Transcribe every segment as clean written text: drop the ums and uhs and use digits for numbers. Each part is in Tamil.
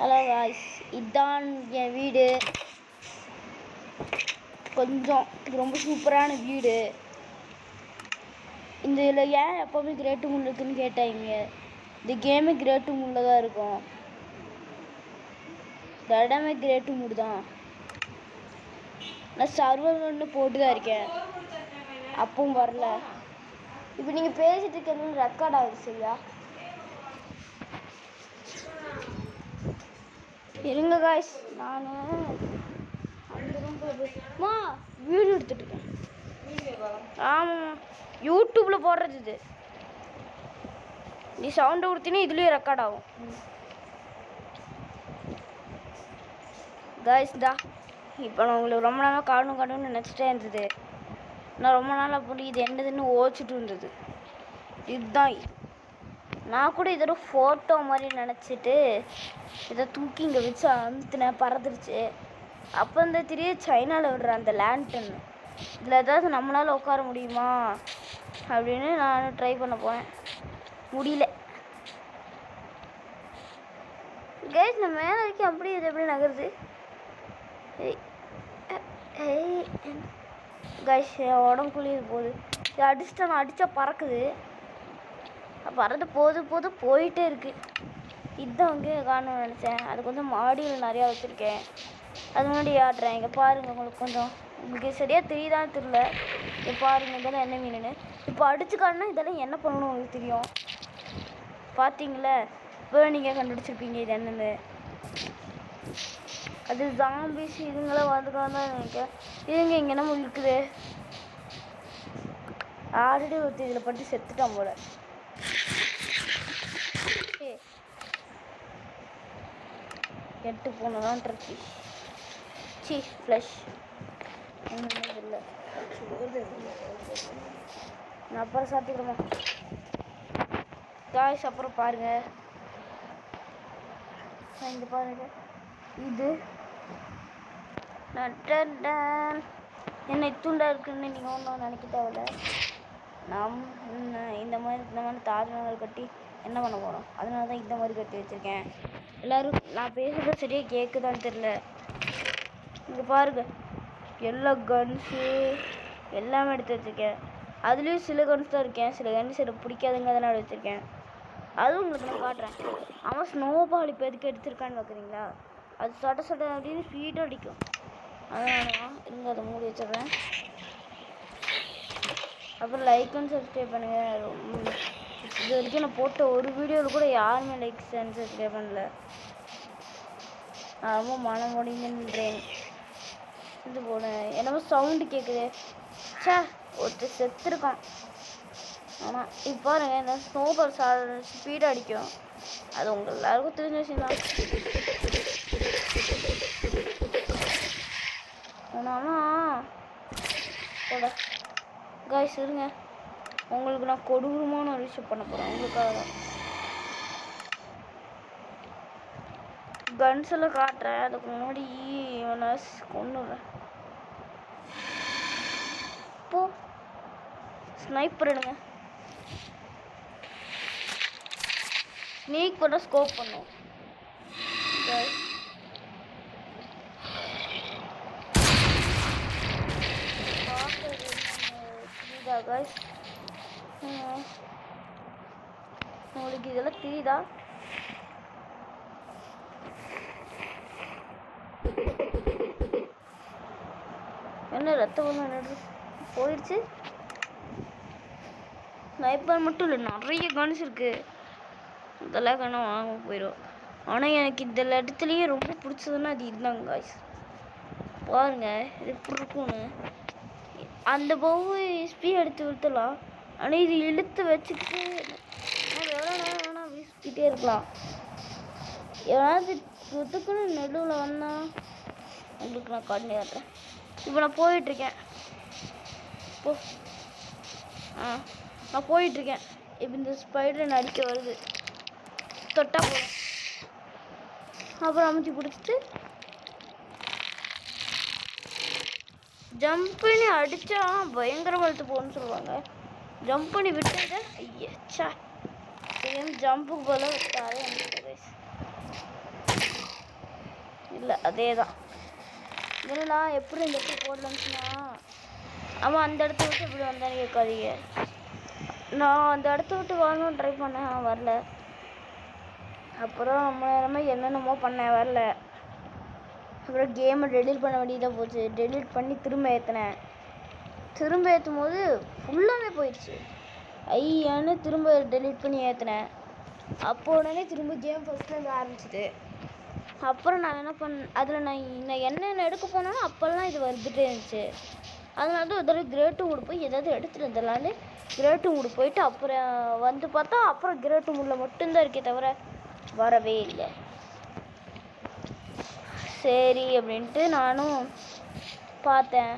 ஹலோ காய்ஸ், இதுதான் என் வீடு. கொஞ்சம் ரொம்ப சூப்பரான வீடு. இந்த இதில் ஏன் எப்போவுமே கிரேட்டு மூணு இருக்குன்னு கேட்டாங்க. இந்த கேமே கிரேட்டு மூணில் தான் இருக்கும். இந்த இடமே கிரேட்டு மூடு தான். நான் சர்வர் ஒன்று போட்டு தான் இருக்கேன். அப்பவும் வரல. இப்போ நீங்கள் பேசிட்டு இருக்கிறது ரெக்கார்ட் ஆகுது சரியா? இருங்க காய்ஸ், நான் அம்மா வீடியோ எடுத்துட்ருக்கேன். ஆமாம், யூடியூப்பில் போடுறது இது. நீ சவுண்டை கொடுத்தீங்கன்னா இதுலேயும் ரெக்கார்ட் ஆகும். காய்ஸ் இப்போ நான் உங்களுக்கு ரொம்ப நாளாக காணும்னு நினச்சிட்டே இருந்தது. நான் ரொம்ப நாளாக போட்டு இது என்னதுன்னு ஓச்சிட்டு இருந்தது. இதுதான். நான் கூட இதோட ஃபோட்டோ மாதிரி நினச்சிட்டு இதை தூக்கி இங்கே வச்சு அமுத்தினேன், பறந்துருச்சு. அப்போ இந்த திடீர் சைனாவில் விடுற அந்த லேண்டன் இதில் ஏதாவது நம்மளால் உட்கார முடியுமா அப்படின்னு நான் ட்ரை பண்ண போனேன். முடியல கைஸ். நான் மேலே வரைக்கும் அப்படி இது எப்படி நகருது கைஸ்? உடம்பு குளியுது போகுது. இது அடிச்சுட்டா நான் அடித்தா பறக்குது. பறந்து போயிட்டே இருக்கு. இதுதான் அங்கே காணணும்னு நினச்சேன். அதுக்கு வந்து மாடியில் நிறையா வச்சுருக்கேன். அது முன்னாடி ஆடுறேன். இங்கே பாருங்கள், உங்களுக்கு சரியாக தெரியுதான்னு தெரியல. இங்கே பாருங்கள், இதெல்லாம் என்ன மீனுன்னு. இப்போ அடிச்சு காட்டினா இதெல்லாம் என்ன பண்ணணும் உங்களுக்கு தெரியும். பார்த்தீங்களே, இப்போ நீங்கள் கண்டுபிடிச்சிருப்பீங்க இது என்னென்னு. அது ஜாம்பிஸ் இதுங்களாம் வந்துக்கலாம் தான் நினைக்கிறேன். இதுங்க இங்கே என்ன இருக்குது. ஆல்ரெடி ஒருத்தர் இதில் பட்டு செத்துட்டான் போல. கெட்டு போனதான் ட்ரக்கி ஃப்ளஷ் இல்லை. நான் அப்புறம் சாப்பிட்டுக்கிறோமா காய்ஸ்? அப்புறம் பாருங்கள், இங்கே பாருங்கள். இது என்ன இத்துண்டா இருக்குன்னு நீங்கள் ஒன்றும் நினைக்க தேவையில்ல. இந்த மாதிரி தாஜ்மஹால் கட்டி என்ன பண்ண போகிறோம்? அதனால தான் இந்த மாதிரி கட்டி வச்சுருக்கேன். எல்லோரும் நான் பேசுகிறது சரியாக கேட்குதான்னு தெரில. இங்கே பாருங்க, எல்லா கன்ஸு எல்லாமே எடுத்து வச்சுருக்கேன். அதுலேயும் சில கன்ஸ் தான் இருக்கேன், சில கன்ஸ் எனக்கு பிடிக்காதுங்க, அதனால் வச்சுருக்கேன். அதுவும் உங்களுக்கு நான் காட்டுறேன். அவன் ஸ்னோபால் இப்போ எதுக்கு எடுத்துருக்கான்னு பார்க்குறீங்களா? அது சட்ட அப்படின்னு ஸ்பீடாக அடிக்கும். அதனால தான் இருங்க, அதை மூடி வச்சிடுறேன். அப்புறம் லைக் அண்ட் சப்ஸ்கிரைப் பண்ணுங்கள். இது வரைக்கும் நான் போட்ட ஒரு வீடியோவில் கூட யாருமே லைக் அண்ட் சப்ஸ்கிரைப் பண்ணல. நான் ரொம்ப மனம் முடிங்கன்றேன். இது போனேன், என்னமோ சவுண்டு கேட்குது. ஒருத்தர் செத்துருக்கான். ஆனால் இப்போ பாருங்க, இந்த ஸ்னோபால் ஸ்பீடாக அடிக்கும். அது உங்கள் எல்லாருக்கும் தெரிஞ்ச விஷயம் தான். ஆனால் காய்ஸ் இருங்க, உங்களுக்கு நான் கொடூரமான ஒரு விஷயம் பண்ண போகிறேன். உங்களுக்காக தான் கன்ஸ் எல்லாம் காட்டுறேன். அதுக்கு முன்னாடி இவனை கொண்டுறேன். இப்போ ஸ்னைப்பர் எடுங்க. ஸ்னீக் பண்ண ஸ்கோப் பண்ணும். காய்ஸ், உங்களுக்கு இதெல்லாம் தெரியுதா? என்ன ரத்தம் போயிடுச்சு. ஸ்னைப்பர் மட்டும் இல்லை, நிறைய கன்ஸ் இருக்குது. இதெல்லாம் கண்ணா வாங்க போயிடும். ஆனால் எனக்கு இந்த இடத்துலையே ரொம்ப பிடிச்சதுன்னா அது இதுதாங்க காய்ஸ். பாருங்கள், இது எப்படி இருக்கும்னு. அந்த பவு ஸ்பீட் எடுத்து விழுத்தலாம். ஆனால் இது இழுத்து வச்சுக்கிட்டு எவ்வளோ நேரம் வேணால் வீசிக்கிட்டே இருக்கலாம். எவனாவது குத்துக்குன்னு நெடுவில் வந்தால் உங்களுக்கு நான் காட்டி காட்டுறேன். இப்போ நான் போயிட்டுருக்கேன். நான் போயிட்டுருக்கேன். இப்போ இந்த ஸ்பைடர் நடிக்க வருது. தொட்டா போதும், அப்புறம் அமைச்சு பிடிச்சிட்டு ஜம்ப் பண்ணி அடித்தா பயங்கர வளர்த்து போகணும்னு சொல்லுவாங்க. ஜம்ப் பண்ணி விட்டுங்க. ஐயா ஜம்புக்கு போல விட்டாலே அதே தான். இதில் நான் எப்படி இந்த இடத்துல போடலாம்னா, அவன் அந்த இடத்த விட்டு எப்படி வந்தானே கேட்காதீங்க. நான் அந்த இடத்த விட்டு வாங்கணும்னு ட்ரை பண்ணேன், வரல. அப்புறம் ரொம்ப நேரமாக என்னென்னமோ பண்ணேன், வரல. அப்புறம் கேமை டெலீட் பண்ண வேண்டியதாக போச்சு. டெலீட் பண்ணி திரும்ப ஏற்றினேன். திரும்ப ஏற்றும் போது ஃபுல்லாமே போயிடுச்சு. ஐயான்னு திரும்ப டெலீட் பண்ணி ஏற்றினேன். அப்போ உடனே திரும்ப கேம் ஃபஸ்ட்லேருந்து ஆரம்பிச்சிது. அப்புறம் நான் என்ன அதில் நான் என்னென்ன எடுக்க போனாலும் அப்போல்லாம் இது வந்துகிட்டே இருந்துச்சு. அதனால தான் ஒரு தடவை கிரேட்டு மூடு போய் ஏதாவது எடுத்துகிட்டு வந்துடலான்னு கிரேட்டு மூடு போயிட்டு அப்புறம் வந்து பார்த்தா அப்புறம் கிரேட்டு மூடில் மட்டும்தான் இருக்கே தவிர வரவே இல்லை. சரி அப்படின்ட்டு நானும் பார்த்தேன்.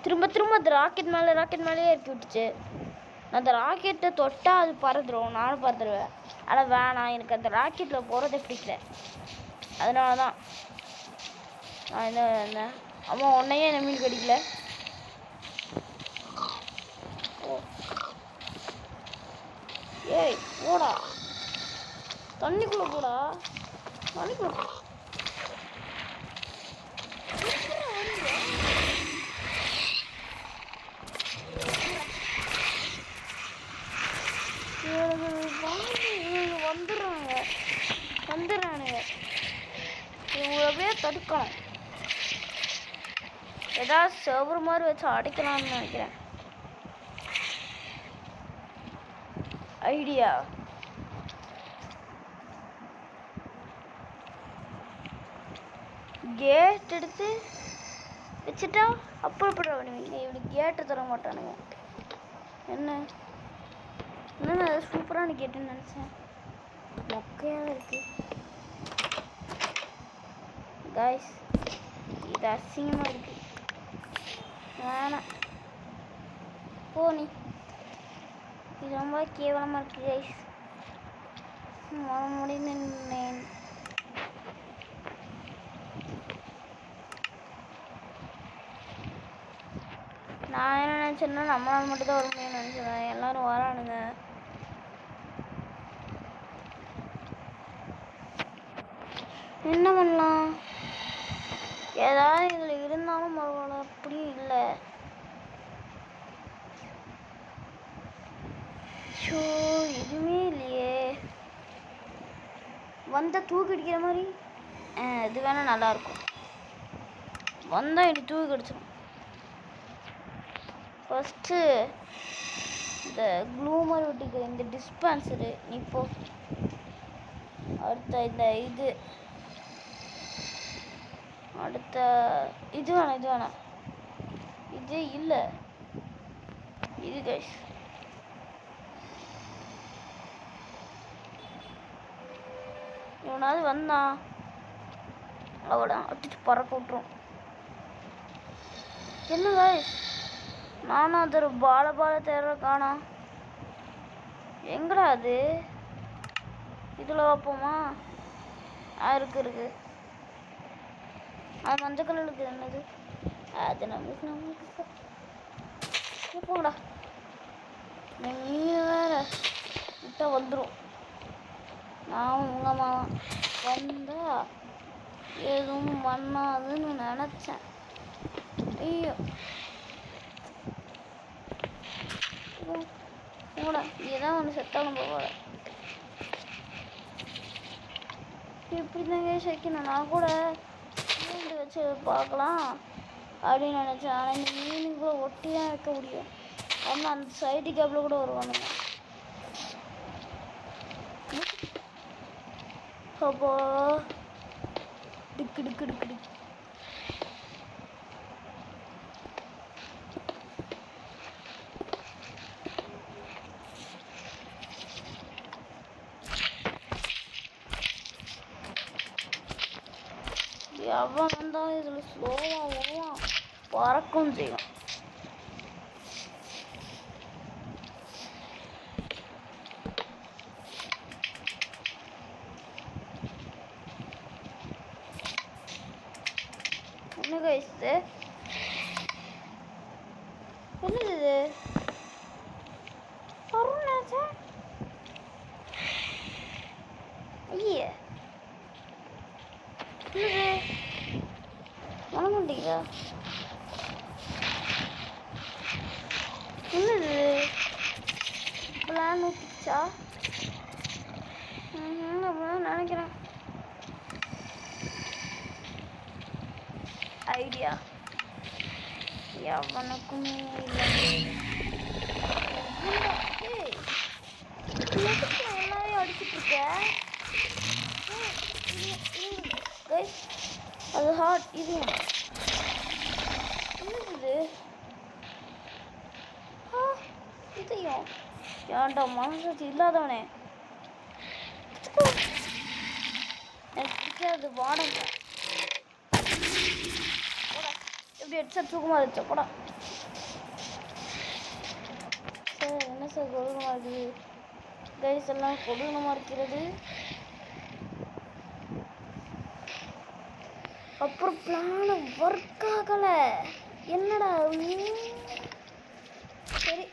திரும்ப திரும்ப அந்த ராக்கெட் மேலேயே இறக்கி விட்டுச்சு. அந்த ராக்கெட்டை தொட்டால் அது பறந்துடும், நானும் பறந்துடுவேன். ஆனால் வேணாம், எனக்கு அந்த ராக்கெட்டில் போகிறத பிடிக்கல. அதனால தான் நான் என்ன அம்மா உன்னையே என்ன மீன் கடிக்கல. ஏய் போடா, தண்ணிக்குள்ளே போடா, தண்ணிக்குள்ள வந்துடுறானுங்க. இவங்களை அப்படியே தடுக்கணும். ஏதாவது சர்வர் மாதிரி வச்சு அடைக்கலாம்னு நினைக்கிறேன். ஐடியா கேட் எடுத்து வச்சுட்டா அப்புறம் பண்ணுவீங்க. இப்படி கேட்டு தர மாட்டானுங்க. என்ன சூப்பரான கேட்டுன்னு நினச்சேன், மொக்கையாக இருக்கு. கைஸ் இது அசிங்கமாக இருக்கு, வேணாம் போனி. இது ரொம்ப கேவலமாக இருக்கு கைஸ். முடிந்தேன். நான் என்ன நினச்சேன்னா நம்மளால் மட்டும் தான் வரும்னு நினச்சேன். எல்லாரும் வரானுங்க. என்ன பண்ணலாம், ஏதாவது இதில் இருந்தாலும் பரவாயில்ல. அப்படியும் இல்லை. ஷோ எதுவுமே இல்லையே. வந்தால் தூக்கி அடிக்கிற மாதிரி இது வேணால் நல்லாயிருக்கும். வந்தால் இப்படி தூக்கி அடிச்சிடும். ஃபஸ்ட்டு இந்த க்ளூ மாதிரி ஒட்டிக்க இந்த டிஸ்பென்சரு இப்போ. அடுத்த இந்த அடுத்த இது வேணாம். இது இல்லை, இது கைஸ். இவனாவது வந்தான் அவட அடிச்சு பறக்க விட்டுரும். என்ன கைஸ், நானும் அது ஒரு பால தேர்ற காணா. எங்கடா அது? இதில் வைப்போமா? இருக்கு. அது மஞ்சள் கலருக்கு என்னது? அது நம்மளுக்கு போங்கடா. மீன் வேற விட்டா வந்துடும். நான் உங்க மாமா வந்தா எதுவும் பண்ணாதுன்னு நினச்சேன். ஐயோ கூட இதுதான் ஒன்று செத்தாலும் போகல. இப்படி தாங்க சேர்க்கணும். நான் கூட மீன் வச்சு பார்க்கலாம் அப்படின்னு நினச்சேன். ஆனால் இந்த மீன் கூட ஒட்டி தான் வைக்க முடியும். ஆனால் அந்த சைடு கேப்பில் கூட வருவானுங்க. அப்போ டிக்கு எவன் வந்தாலும் இதில் ஸ்லோவாக பறக்கும் செய்யும். என்ன கைஸ் இது? என்னது இது? அருணாச்சா ஐயே என்னது? பண்ண மாட்டேங்கிறா. என்னது பிளான் ஊட்டிச்சா? அப்படிதான் நினைக்கிறேன். ஐடியா எவனுக்குமே இல்லை. எல்லாரையும் அடிச்சுட்டு இருக்க. அது ஹார்ட். இது என்னது? இதையும் ஏன்டா மனசாட்சி இல்லாதவனே. எனக்கு பிடிக்காது வாடகை. எப்படி ஹெட்செட் தூக்கமாக இருந்துச்சு போடா. சார் என்ன சார் கொடூரமாக இருக்குது? கைஸ் எல்லாம் கொடூரமாக இருக்கிறது. அப்புறம் பிளான் ஒர்க் ஆகலை. என்னடா சரி,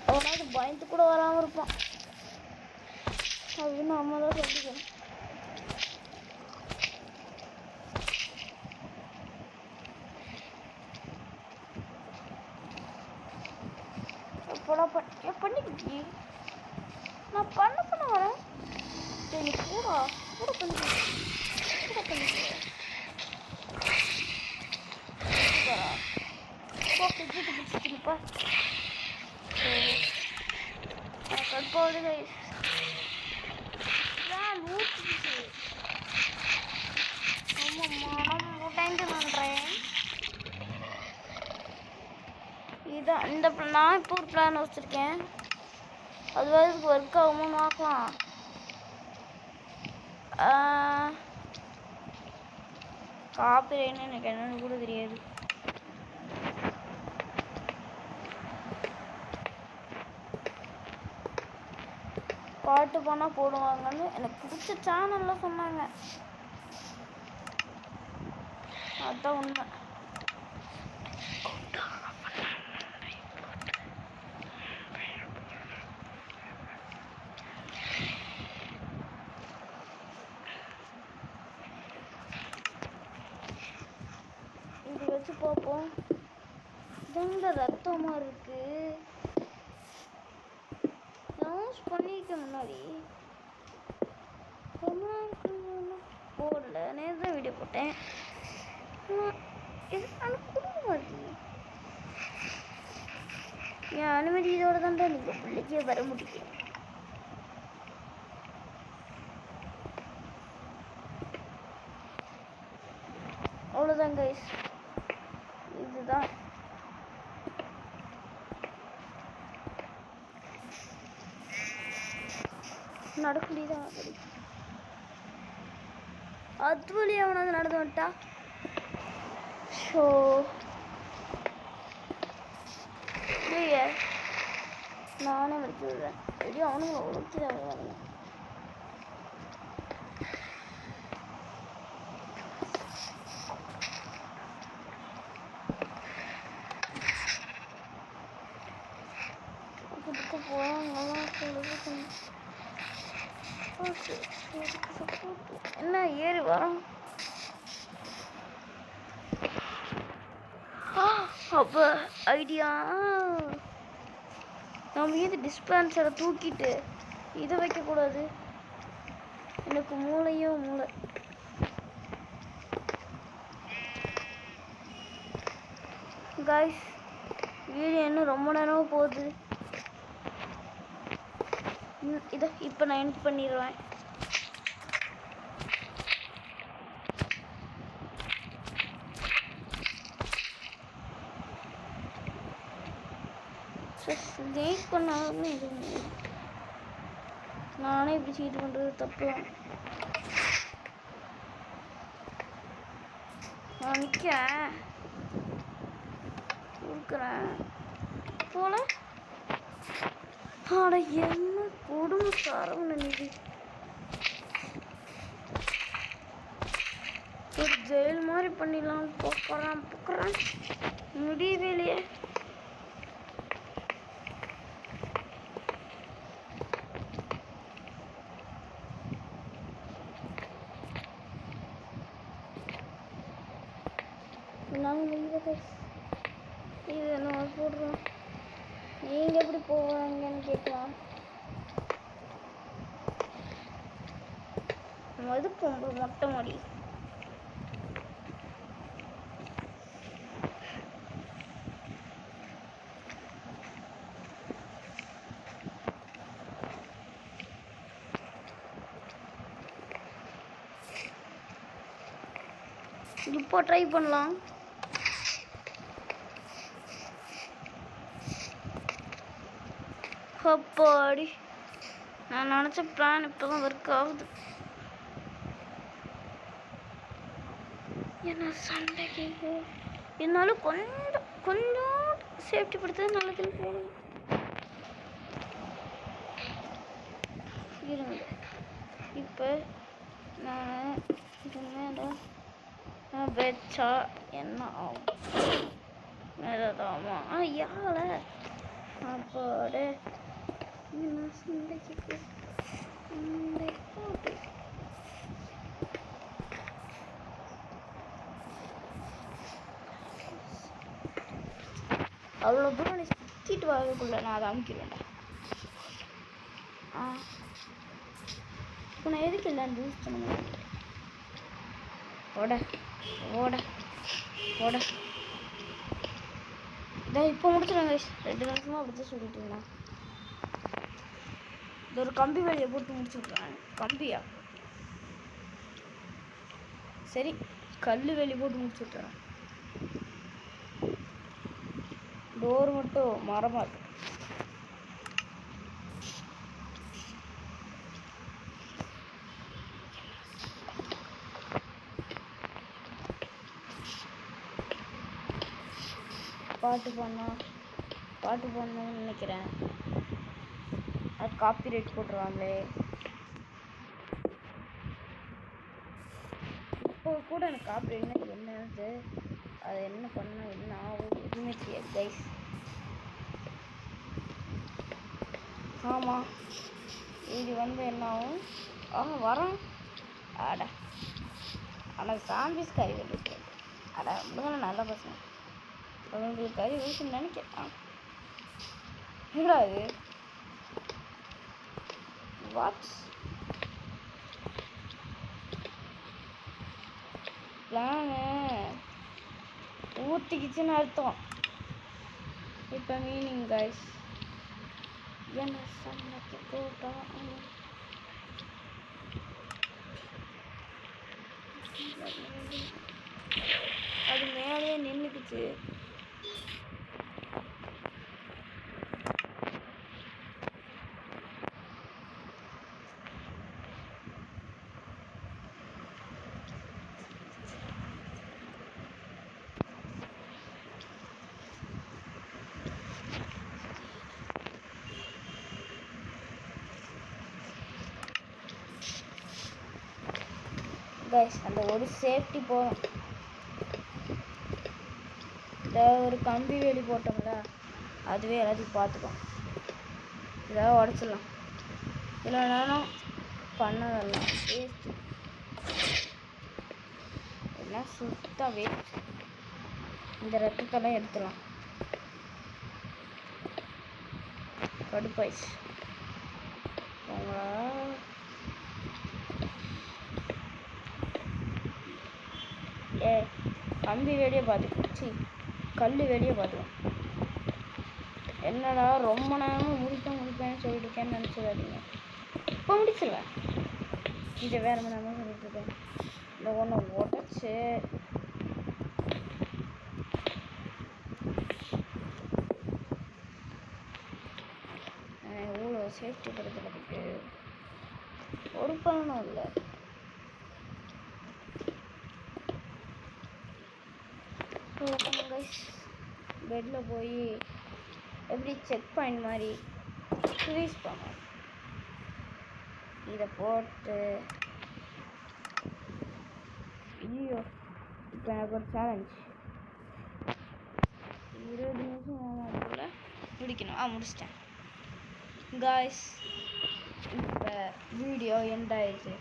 அவனாவது பயந்து கூட வராமல் இருப்பான் அப்படின்னு அம்மா தான் சொல்லிக்கணும். பண்ணிக்கிட்டு நான் பண்ண வரேன். சரி கூட பிடிச்சிருப்பா. கடுப்பாவது ஊற்றிச்சு. பண்ணுறேன். இதுதான் இந்த நான் இப்போ ஒரு பிளான் வச்சுருக்கேன். அதுவாது ஒர்க் ஆகும்னு பார்க்கலாம். காப்பிரைட்னு எனக்கு என்னன்னு கூட தெரியாது. பாட்டு போனால் போடுவாங்கன்னு எனக்கு பிடிச்ச சேனலில் சொன்னாங்க. அதுதான் உண்மை. இது வச்சு பார்ப்போம். இந்த ரத்தமாக இருக்கு. பண்ணிக்க முன்னாடி போடல. நேரம் தான் வீடியோ போட்டேன். இது அனுமதி என் அனுமதி இதோட தான்டா நீங்கள் பிள்ளைக்கே வர முடியும். அவ்வளோதான் கைஸ். இதுதான் நடக்குதான். அது வழி அவனாவது நடந்து வந்துட்டா. ஷோ இல்லையே, நானே முடிச்சு விடுறேன். எப்படியும் அவனுங்க முடிச்சுதான் வரணும். என்ன ஏறி வரோம். அப்ப ஐடியா நம்ம இது டிஸ்பென்சரை தூக்கிட்டு இதை வைக்கக்கூடாது. எனக்கு மூளை காய்ஸ். வீடியோ இன்னும் ரொம்ப நேரமாக போகுது. இதை இப்போ நான் எண்ட் பண்ணிடுவேன். ஜெயிட் பண்ணாலுமே எதுவும் நானே இப்படி சீட் பண்ணுறது தப்பு தான். நான் நிற்கிறேன் கொடுக்குறேன் போல. ஆட என்ன கொடுமை சாரம்னு நினைவு. ஒரு ஜெயில் மாதிரி பண்ணிடலாம் போக்குறேன் முடியவே இல்லையே. நாங்கள் முடியல. இது என்ன போடுறோம்? நீங்கள் எப்படி போவாங்கன்னு கேட்கலாம். மது பொம்பு மொட்டை மாடி. இப்போ ட்ரை பண்ணலாம். அப்பாடி, நான் நினச்ச பிளான் இப்போ தான் ஒர்க் ஆகுது. என்ன சண்டைக்கு இருந்தாலும் கொஞ்சம் கொஞ்சம் சேஃப்டி படுத்தது நல்லதுன்னு போகணும். இருங்க, இப்போ நான் இது மேலே வச்சா என்ன ஆகும்? மேலதாமா யாரை அப்போட என்ன சண்டைக்கு போட்டு அவ்வளோ தூரம் நீ சுற்றிட்டு வரதுக்குள்ள நான் அதை அமுக்கிடுவேன்டா. இப்போ நான் எதுக்கு இல்லை யூஸ் பண்ண முடியும்? ஓட ஓட ஓட இதான் இப்போ முடிச்சிடுங்க. 2 நிமிஷமாக அப்படி தான் சொல்லிட்டு இருந்தேன். இது ஒரு கம்பி வேலையை போட்டு முடிச்சு விட்றேன். கம்பியா? சரி, கல் வேலி போட்டு முடிச்சு விட்றேன். டோர் மட்டும் மரமா இருக்கு. பாட்டு பண்ணணும்னு நினைக்கிறேன். அது காப்பிரைட் போட்டுருவாங்களே. இப்போ கூட எனக்கு காப்பிரைட்னா என்னது, அது என்ன பண்ண என்ன ஆகும் எதுவுமே தெரியாது கைஸ். ஆமாம், இது என்ன ஆகும்? வரோம். அட ஆனால் சாம்பிஸ் கறி வெடிச்சு. அட அப்படிதானே நல்ல பசங்க. உங்களுக்கு கறி வெடிச்சுன்னு நினைக்கிறேன். என்னடா இது? வாட்ஸ் பிளானு ஊற்றிக்கிச்சுன்னு அர்த்தம். இப்போ மீனிங் கைஸ் என்ன சமைக்க போட்டா அது மேலேயே நின்றுக்குச்சு. கைஸ் அந்த ஒரு சேஃப்டி போதும். ஒரு கம்பி வேலி போட்டோம்ல, அதுவே எல்லாத்தையும் பார்த்துக்கும். இதாவது உடச்சிடலாம். இவ்வளோ நேரம் பண்ணதெல்லாம் வேஸ்ட். எல்லாம் சுத்தமாக வேஸ்ட். இந்த ரத்தத்தெல்லாம் எடுத்துடலாம். கடுப்பாயிடுச்சு உங்களா. கம்பி வேலையை பார்த்துக்கிச்சு, கல் வேலையை பார்த்துக்கலாம். என்னடா ரொம்ப நேரமாக முடிப்பேன்னு சொல்லிட்டு இருக்கேன்னு நினச்சிடாதீங்க. இப்போ முடிச்சிடுவேன். இதை வேற மணி நேரமாக சொல்லிட்டு இருக்கேன். இந்த ஒன்று உடச்சு எவ்வளோ சேஃப்டி படுத்துறதுக்கு ஒரு பண்ணணும் இல்லை. பெட்டில் போய் எப்படி செக் பாயிண்ட் மாதிரி ஃப்ரீஸ் பண்ணோம். இதை போட்டு ஐயோ, இப்போ எனக்கு ஒரு சேலஞ்ச். 20 நிமிஷம் போல் முடிக்கணும். முடிச்சிட்டேன் காய்ஸ். இப்போ வீடியோ எண்ட் ஆயிடுச்சு.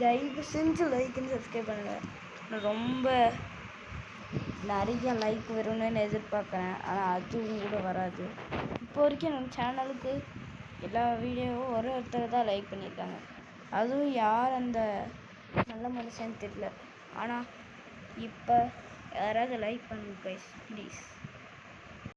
தயவு செஞ்சு லைக் அண்ட் சப்ஸ்கிரைப் பண்ணுங்கள். ரொம்ப நிறைய லைக் வரும்னு எதிர்பார்க்குறேன். ஆனால் அதுவும் கூட வராது. இப்போ வரைக்கும் நம்ம சேனலுக்கு எல்லா வீடியோவும் ஒருத்தர் தான் லைக் பண்ணியிருக்காங்க. அதுவும் யார் அந்த நல்ல மனுஷன்னு தெரியல. ஆனால் இப்போ யாராவது லைக் பண்ணுங்க கைஸ் ப்ளீஸ்.